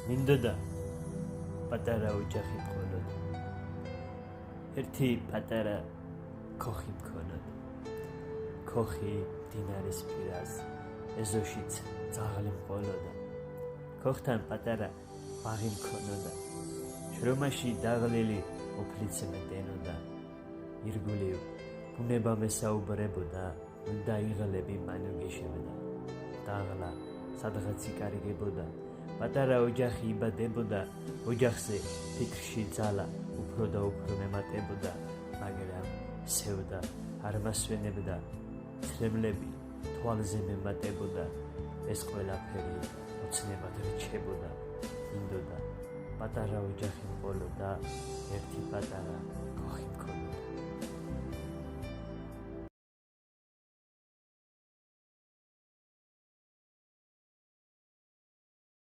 მინდოდა პატარა ოჯახი მყოლოდ. ერთი პატარა ქოხი მქონოდა. ქოხი მდინარის პირას, ეზოშიც ძაღლი მყოლოდა. ქოხთან პატარა ბაღი მქონოდა. შრომაში დაღლილი ოფლიც მეტენოდა. ირგვლივ ბუნება მესაუბრებოდა, უნდა იღლები მანუგიშებდა. დაღლა სადღაც იკარიგებოდა. პატარა ოჯახი იბადებოდა, ოჯახზე ფიქრში ძალა უფრო და უფრო მემატებოდა, მაგრამ სევდა არ მასვენებდა, ცრემლები თვალზე მემატებოდა, ეს ყველაფერი ოცნებად რჩებოდა. მინდოდა პატარა ოჯახი მყოლოდა, ერთი პატარა ქოხი მქონოდა.